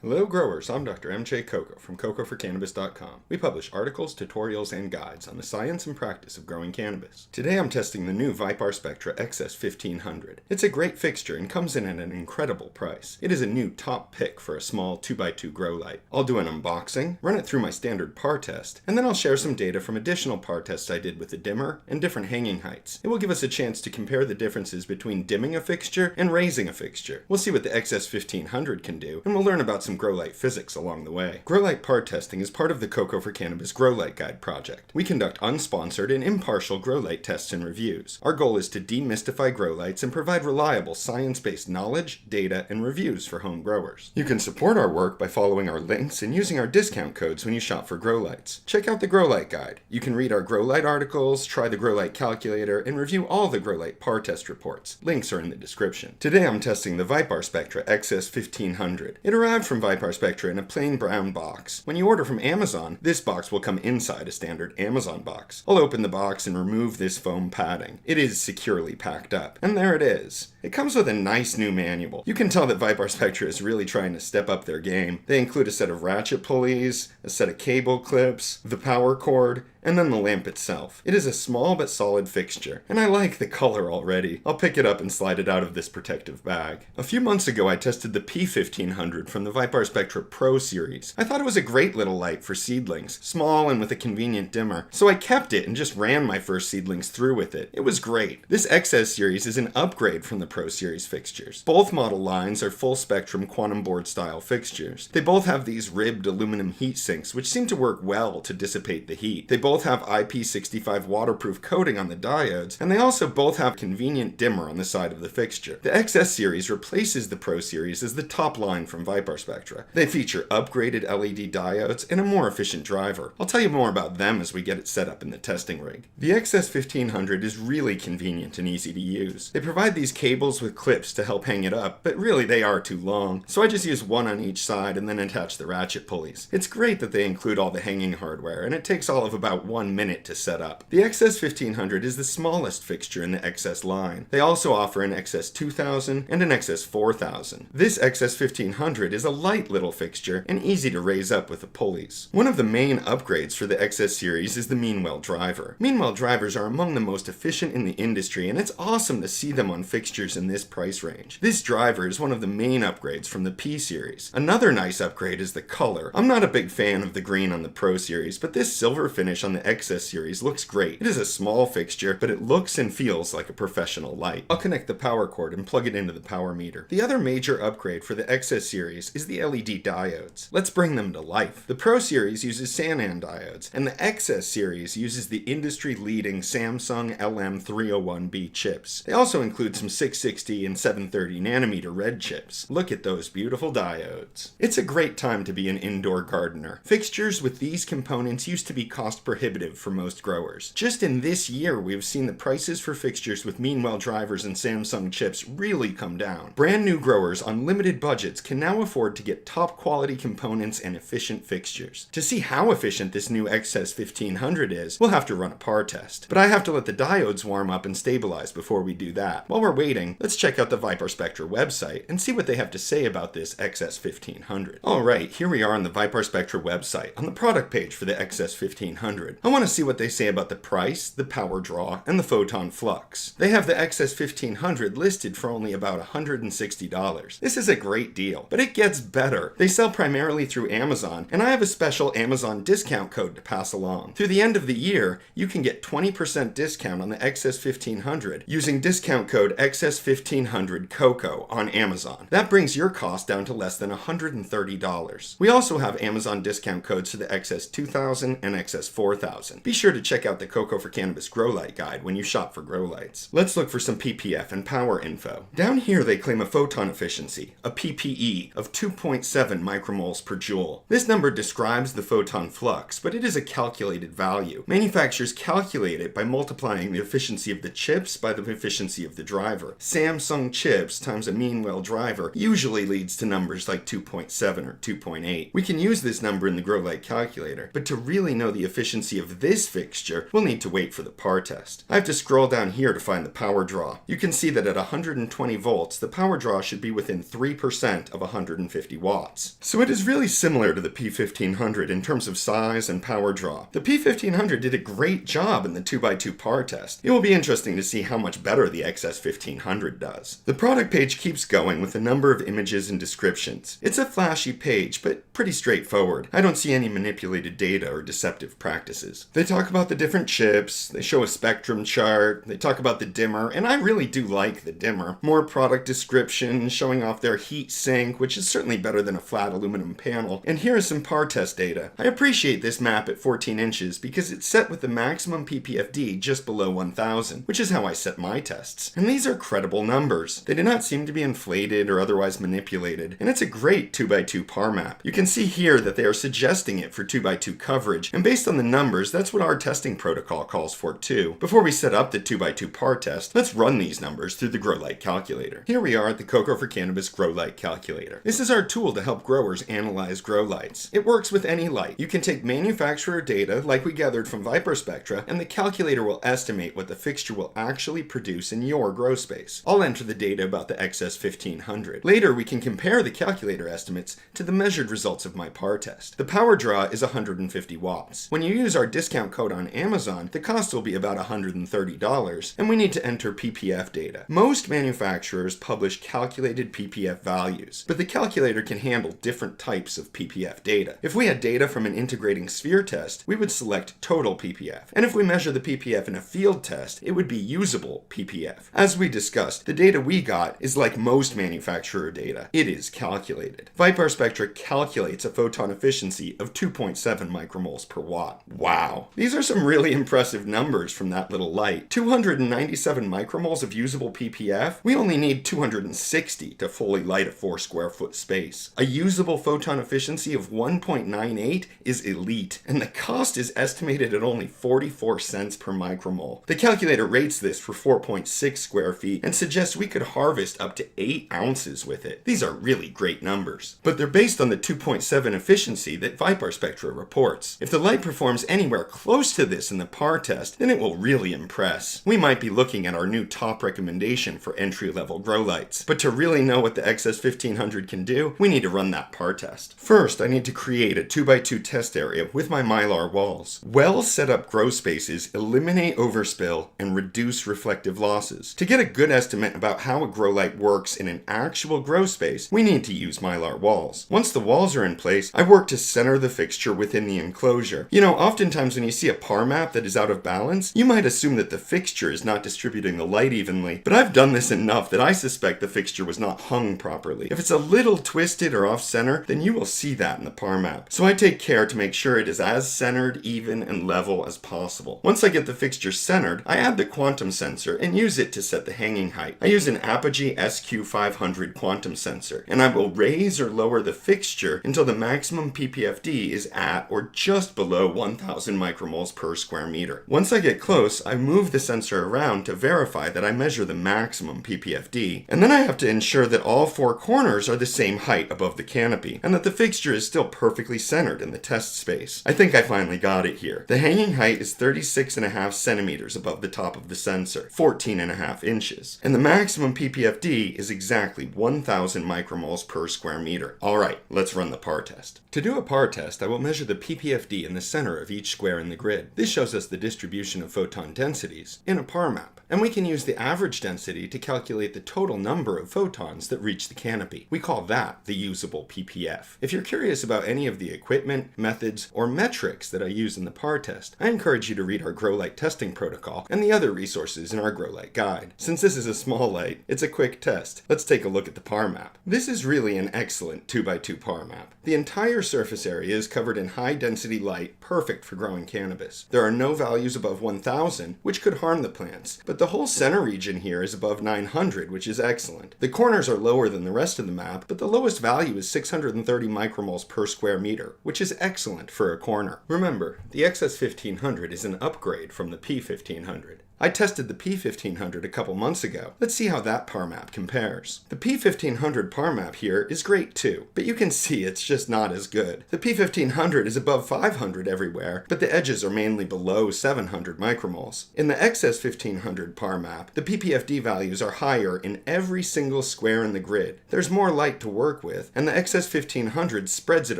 Hello growers, I'm Dr. MJ Coco from CocoForCannabis.com. We publish articles, tutorials, and guides on the science and practice of growing cannabis. Today I'm testing the new ViparSpectra XS1500. It's a great fixture and comes in at an incredible price. It is a new top pick for a small 2x2 grow light. I'll do an unboxing, run it through my standard par test, and then I'll share some data from additional par tests I did with the dimmer and different hanging heights. It will give us a chance to compare the differences between dimming a fixture and raising a fixture. We'll see what the XS1500 can do, and we'll learn about some grow light physics along the way. Grow light par testing is part of the Coco for Cannabis Grow Light Guide project. We conduct unsponsored and impartial grow light tests and reviews. Our goal is to demystify grow lights and provide reliable science-based knowledge, data, and reviews for home growers. You can support our work by following our links and using our discount codes when you shop for grow lights. Check out the Grow Light Guide. You can read our grow light articles, try the grow light calculator, and review all the grow light par test reports. Links are in the description. Today I'm testing the ViparSpectra XS1500. It arrived from ViparSpectra in a plain brown box. When you order from Amazon, this box will come inside a standard Amazon box. I'll open the box and remove this foam padding. It is securely packed up. And there it is. It comes with a nice new manual. You can tell that ViparSpectra is really trying to step up their game. They include a set of ratchet pulleys, a set of cable clips, the power cord, and then the lamp itself. It is a small but solid fixture, and I like the color already. I'll pick it up and slide it out of this protective bag. A few months ago I tested the P1500 from the ViparSpectra Pro series. I thought it was a great little light for seedlings, small and with a convenient dimmer, so I kept it and just ran my first seedlings through with it. It was great. This XS series is an upgrade from the Pro series fixtures. Both model lines are full spectrum quantum board style fixtures. They both have these ribbed aluminum heat sinks which seem to work well to dissipate the heat. They both have IP65 waterproof coating on the diodes, and they also both have convenient dimmer on the side of the fixture. The XS series replaces the Pro series as the top line from ViparSpectra. They feature upgraded LED diodes and a more efficient driver. I'll tell you more about them as we get it set up in the testing rig. The XS1500 is really convenient and easy to use. They provide these cables with clips to help hang it up, but really they are too long, so I just use one on each side and then attach the ratchet pulleys. It's great that they include all the hanging hardware, and it takes all of about 1 minute to set up. The XS1500 is the smallest fixture in the XS line. They also offer an XS2000 and an XS4000. This XS1500 is a light little fixture and easy to raise up with the pulleys. One of the main upgrades for the XS series is the Meanwell driver. Meanwell drivers are among the most efficient in the industry, and it's awesome to see them on fixtures in this price range. This driver is one of the main upgrades from the P series. Another nice upgrade is the color. I'm not a big fan of the green on the Pro series, but this silver finish on the XS series looks great. It is a small fixture, but it looks and feels like a professional light. I'll connect the power cord and plug it into the power meter. The other major upgrade for the XS series is the LED diodes. Let's bring them to life. The Pro series uses Sanan diodes, and the XS series uses the industry-leading Samsung LM301B chips. They also include some 660 and 730 nanometer red chips. Look at those beautiful diodes. It's a great time to be an indoor gardener. Fixtures with these components used to be cost prohibitive for most growers. Just in this year, we've seen the prices for fixtures with Meanwell drivers and Samsung chips really come down. Brand new growers on limited budgets can now afford to get top quality components and efficient fixtures. To see how efficient this new XS1500 is, we'll have to run a par test. But I have to let the diodes warm up and stabilize before we do that. While we're waiting, let's check out the ViparSpectra website and see what they have to say about this XS1500. Alright, here we are on the ViparSpectra website, on the product page for the XS1500. I want to see what they say about the price, the power draw, and the photon flux. They have the XS1500 listed for only about $160. This is a great deal, but it gets better. They sell primarily through Amazon, and I have a special Amazon discount code to pass along. Through the end of the year, you can get 20% discount on the XS1500 using discount code XS1500 Coco on Amazon. That brings your cost down to less than $130. We also have Amazon discount codes for the XS2000 and XS4000. Be sure to check out the Coco for Cannabis Grow Light Guide when you shop for grow lights. Let's look for some PPF and power info. Down here they claim a photon efficiency, a PPE, of 2.7 micromoles per joule. This number describes the photon flux, but it is a calculated value. Manufacturers calculate it by multiplying the efficiency of the chips by the efficiency of the driver. Samsung chips times a mean well driver usually leads to numbers like 2.7 or 2.8. We can use this number in the grow light calculator, but to really know the efficiency of this fixture, we'll need to wait for the par test. I have to scroll down here to find the power draw. You can see that at 120 volts, the power draw should be within 3% of 150 watts. So it is really similar to the P1500 in terms of size and power draw. The P1500 did a great job in the 2x2 par test. It will be interesting to see how much better the XS1500 does. The product page keeps going with a number of images and descriptions. It's a flashy page, but pretty straightforward. I don't see any manipulated data or deceptive practices. They talk about the different chips, they show a spectrum chart, they talk about the dimmer, and I really do like the dimmer. More product description showing off their heat sink, which is certainly better than a flat aluminum panel. And here is some par test data. I appreciate this map at 14 inches because it's set with the maximum PPFD just below 1000, which is how I set my tests. And these are credible numbers. They do not seem to be inflated or otherwise manipulated, and it's a great 2x2 par map. You can see here that they are suggesting it for 2x2 coverage, and based on the numbers, that's what our testing protocol calls for too. Before we set up the 2x2 par test, let's run these numbers through the grow light calculator. Here we are at the Coco for Cannabis grow light calculator. This is our tool to help growers analyze grow lights. It works with any light. You can take manufacturer data like we gathered from ViparSpectra, and the calculator will estimate what the fixture will actually produce in your grow space. I'll enter the data about the XS1500. Later, we can compare the calculator estimates to the measured results of my par test. The power draw is 150 watts. When you use our discount code on Amazon, the cost will be about $130, and we need to enter PPF data. Most manufacturers publish calculated PPF values, but the calculator can handle different types of PPF data. If we had data from an integrating sphere test, we would select total PPF, and if we measure the PPF in a field test, it would be usable PPF. As we discussed, the data we got is like most manufacturer data. It is calculated. ViparSpectra calculates a photon efficiency of 2.7 micromoles per watt. Wow. These are some really impressive numbers from that little light. 297 micromoles of usable PPF? We only need 260 to fully light a 4 square foot space. A usable photon efficiency of 1.98 is elite, and the cost is estimated at only 44 cents per micromole. The calculator rates this for 4.6 square feet and suggests we could harvest up to 8 ounces with it. These are really great numbers, but they're based on the 2.7 efficiency that ViparSpectra reports. If the light performs anywhere close to this in the par test, then it will really impress. We might be looking at our new top recommendation for entry-level grow lights, but to really know what the XS1500 can do, we need to run that par test. First, I need to create a 2x2 test area with my mylar walls. Well set up grow spaces eliminate overspill and reduce reflective losses. To get a good estimate about how a grow light works in an actual grow space, we need to use mylar walls. Once the walls are in place, I work to center the fixture within the enclosure. You know, oftentimes when you see a par map that is out of balance, you might assume that the fixture is not distributing the light evenly, but I've done this enough that I suspect the fixture was not hung properly. If it's a little twisted or off center, then you will see that in the par map. So I take care to make sure it is as centered, even, and level as possible. Once I get the fixture centered, I add the quantum sensor and use it to set the hanging height. I use an Apogee SQ500 quantum sensor, and I will raise or lower the fixture until the maximum PPFD is at or just below 1000 micromoles per square meter. Once I get close, I move the sensor around to verify that I measure the maximum PPFD, and then I have to ensure that all 4 corners are the same height above the canopy, and that the fixture is still perfectly centered in the test space. I think I finally got it here. The hanging height is 36.5 centimeters above the top of the sensor, 14.5 inches, and the maximum PPFD is exactly 1000 micromoles per square meter. Alright, let's run the par test. To do a par test, I will measure the PPFD in the center of each square in the grid. This shows us the distribution of photon densities in a par map, and we can use the average density to calculate the total number of photons that reach the canopy. We call that the usable PPF. If you're curious about any of the equipment, methods, or metrics that I use in the par test, I encourage you to read our grow light testing protocol and the other resources in our grow light guide. Since this is a small light, it's a quick test. Let's take a look at the par map. This is really an excellent 2x2 par map. The entire surface area is covered in high density light, perfect for growing cannabis. There are no values above 1000, which could harm the plants, but the whole center region here is above 900, which is excellent. The corners are lower than the rest of the map, but the lowest value is 630 micromoles per square meter, which is excellent for a corner. Remember, the XS1500 is an upgrade from the P1500. I tested the P1500 a couple months ago. Let's see how that par map compares. The P1500 par map here is great too, but you can see it's just not as good. The P1500 is above 500 everywhere, but the edges are mainly below 700 micromoles. In the XS1500 par map, the PPFD values are higher in every single square in the grid. There's more light to work with, and the XS1500 spreads it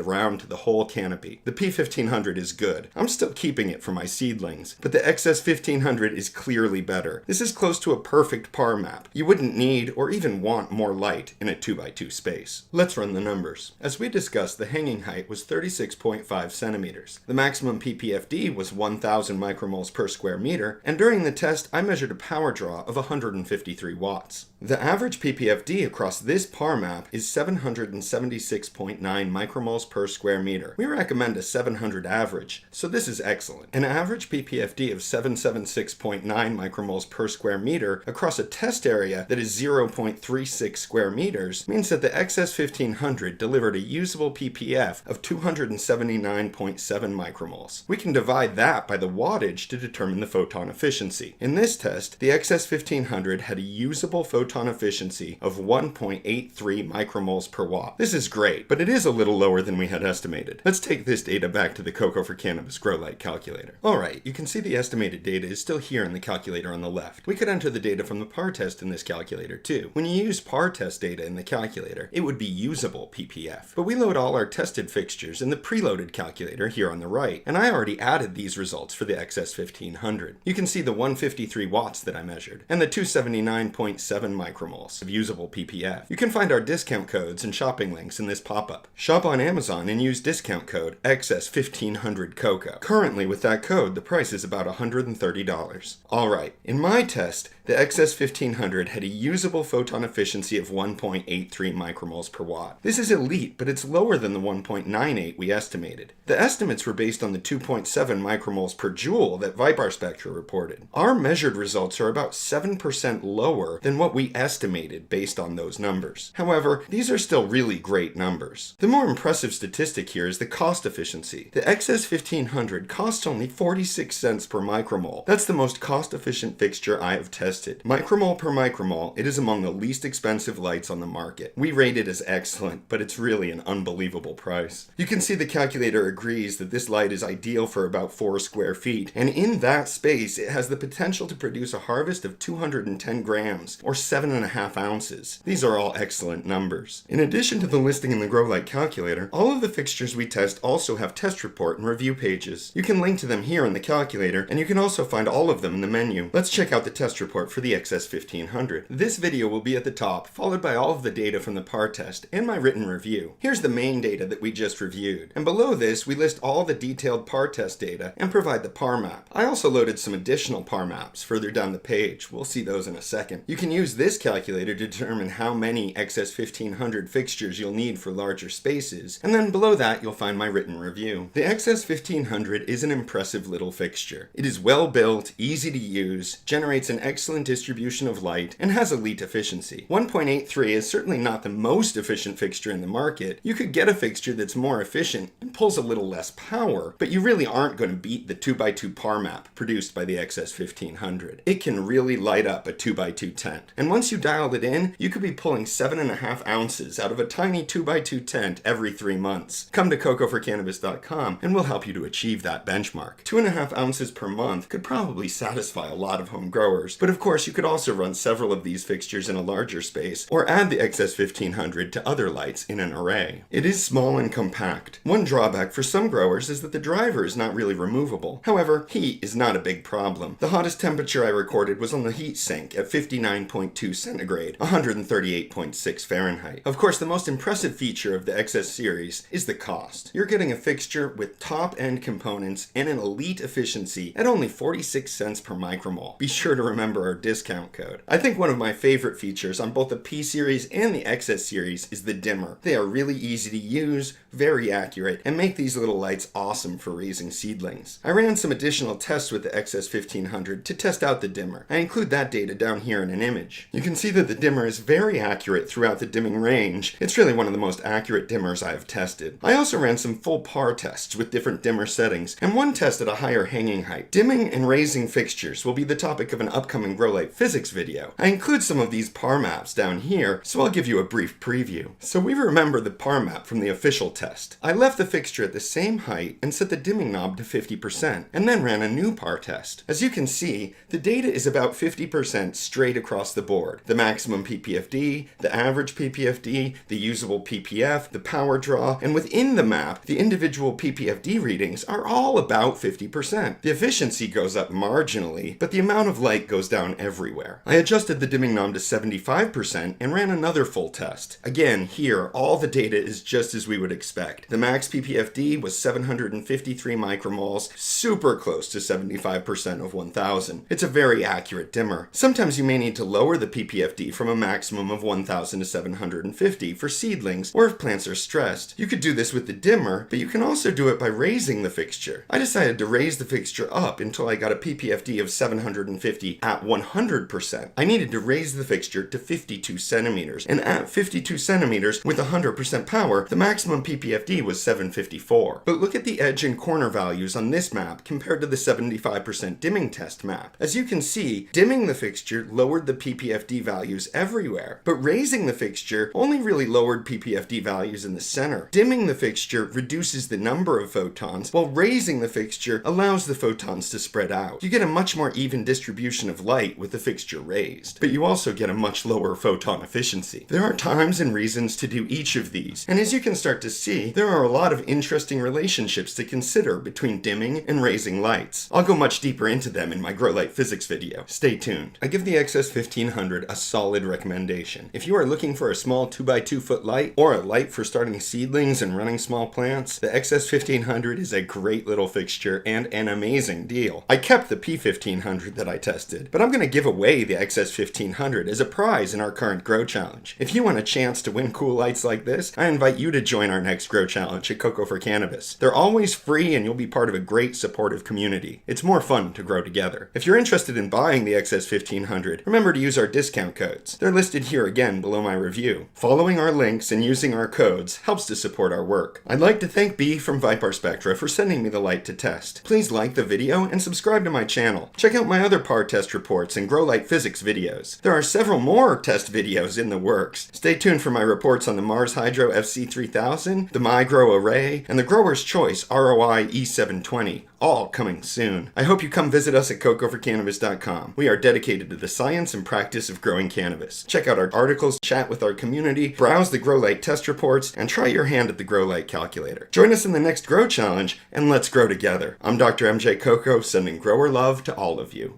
around to the whole canopy. The P1500 is good. I'm still keeping it for my seedlings, but the XS1500 is clearly better. This is close to a perfect par map. You wouldn't need or even want more light in a 2x2 space. Let's run the numbers. As we discussed, the hanging height was 36.5 centimeters. The maximum PPFD was 1000 micromoles per square meter, and during the test I measured a power draw of 153 watts. The average PPFD across this par map is 776.9 micromoles per square meter. We recommend a 700 average, so this is excellent. An average PPFD of 776.9 micromoles per square meter across a test area that is 0.36 square meters means that the XS1500 delivered a usable PPF of 279.7 micromoles. We can divide that by the wattage to determine the photon efficiency. In this test, the XS1500 had a usable photon efficiency of 1.83 micromoles per watt. This is great, but it is a little lower than we had estimated. Let's take this data back to the Coco for Cannabis Grow Light calculator. Alright, you can see the estimated data is still here in the calculator on the left. We could enter the data from the par test in this calculator too. When you use par test data in the calculator, it would be usable PPF. But we load all our tested fixtures in the preloaded calculator here on the right, and I already added these results for the XS1500. You can see the 153 watts that I measured, and the 279.7 micromoles of usable PPF. You can find our discount codes and shopping links in this pop-up. Shop on Amazon and use discount code XS1500COCO. Currently with that code, the price is about $130. Alright, in my test, the XS1500 had a usable photon efficiency of 1.83 micromoles per watt. This is elite, but it's lower than the 1.98 we estimated. The estimates were based on the 2.7 micromoles per joule that ViparSpectra reported. Our measured results are about 7% lower than what we estimated based on those numbers. However, these are still really great numbers. The more impressive statistic here is the cost efficiency. The XS1500 costs only 46 cents per micromole. That's the most cost-efficient fixture I have tested. Micromole per micromole, it is among the least expensive lights on the market. We rate it as excellent, but it's really an unbelievable price. You can see the calculator agrees that this light is ideal for about 4 square feet, and in that space it has the potential to produce a harvest of 210 grams, or 7.5 ounces. These are all excellent numbers. In addition to the listing in the Grow Light calculator, all of the fixtures we test also have test report and review pages. You can link to them here in the calculator, and you can also find all of them in the menu. Let's check out the test report for the XS1500. This video will be at the top, followed by all of the data from the par test and my written review. Here's the main data that we just reviewed, and below this we list all the detailed par test data and provide the par map. I also loaded some additional par maps further down the page. We'll see those in a second. You can use this calculator to determine how many XS1500 fixtures you'll need for larger spaces, and then below that you'll find my written review. The XS1500 is an impressive little fixture. It is well built, easy to use, generates an excellent distribution of light, and has elite efficiency. 1.83 is certainly not the most efficient fixture in the market. You could get a fixture that's more efficient and pulls a little less power, but you really aren't going to beat the 2x2 par map produced by the XS1500. It can really light up a 2x2 tent, and once you dialed it in, you could be pulling 7.5 ounces out of a tiny 2x2 tent every 3 months. Come to cocoforcannabis.com and we'll help you to achieve that benchmark. 2.5 ounces per month could probably satisfy a lot of home growers, but of course you could also run several of these fixtures in a larger space, or add the XS1500 to other lights in an array. It is small and compact. One drawback for some growers is that the driver is not really removable. However, heat is not a big problem. The hottest temperature I recorded was on the heat sink at 59.2 centigrade, 138.6 Fahrenheit. Of course, the most impressive feature of the XS series is the cost. You're getting a fixture with top-end components and an elite efficiency at only 46 cents per micromole. Be sure to remember our discount code. I think one of my favorite features on both the P series and the XS series is the dimmer. They are really easy to use, very accurate, and make these little lights awesome for raising seedlings. I ran some additional tests with the XS1500 to test out the dimmer. I include that data down here in an image. You can see that the dimmer is very accurate throughout the dimming range. It's really one of the most accurate dimmers I have tested. I also ran some full par tests with different dimmer settings, and one test at a higher hanging height. Dimming and raising fixtures fixtures will be the topic of an upcoming grow light physics video. I include some of these PAR maps down here, so I'll give you a brief preview. So we remember the PAR map from the official test. I left the fixture at the same height and set the dimming knob to 50%, and then ran a new PAR test. As you can see, the data is about 50% straight across the board. The maximum PPFD, the average PPFD, the usable PPF, the power draw, and within the map, the individual PPFD readings are all about 50%. The efficiency goes up marginally, but the amount of light goes down everywhere. I adjusted the dimming knob to 75% and ran another full test. Again, here, all the data is just as we would expect. The max PPFD was 753 micromoles, super close to 75% of 1000. It's a very accurate dimmer. Sometimes you may need to lower the PPFD from a maximum of 1000 to 750 for seedlings or if plants are stressed. You could do this with the dimmer, but you can also do it by raising the fixture. I decided to raise the fixture up until I got a PPFD of 750 at 100%. I needed to raise the fixture to 52 centimeters, and at 52 centimeters with 100% power, the maximum PPFD was 754. But look at the edge and corner values on this map compared to the 75% dimming test map. As you can see, dimming the fixture lowered the PPFD values everywhere, but raising the fixture only really lowered PPFD values in the center. Dimming the fixture reduces the number of photons, while raising the fixture allows the photons to spread out. You get a much more even distribution of light with the fixture raised, but you also get a much lower photon efficiency. There are times and reasons to do each of these, and as you can start to see, there are a lot of interesting relationships to consider between dimming and raising lights. I'll go much deeper into them in my grow light physics video. Stay tuned. I give the XS1500 a solid recommendation. If you are looking for a small 2x2 foot light, or a light for starting seedlings and running small plants, the XS1500 is a great little fixture and an amazing deal. I kept the P1500 that I tested, but I'm going to give away the XS1500 as a prize in our current Grow Challenge. If you want a chance to win cool lights like this, I invite you to join our next Grow Challenge at Coco for Cannabis. They're always free and you'll be part of a great supportive community. It's more fun to grow together. If you're interested in buying the XS1500, remember to use our discount codes. They're listed here again below my review. Following our links and using our codes helps to support our work. I'd like to thank B from ViparSpectra for sending me the light to test. Please like the video and subscribe to my channel. Check out my other PAR test reports and grow light physics videos. There are several more test videos in the works. Stay tuned for my reports on the Mars Hydro FC3000, the MyGrow Array, and the Grower's Choice ROI E720, all coming soon. I hope you come visit us at cocoforcannabis.com. We are dedicated to the science and practice of growing cannabis. Check out our articles, chat with our community, browse the Grow Light test reports, and try your hand at the Grow Light calculator. Join us in the next Grow Challenge, and let's grow together. I'm Dr. MJ Coco, sending grower love to all of you.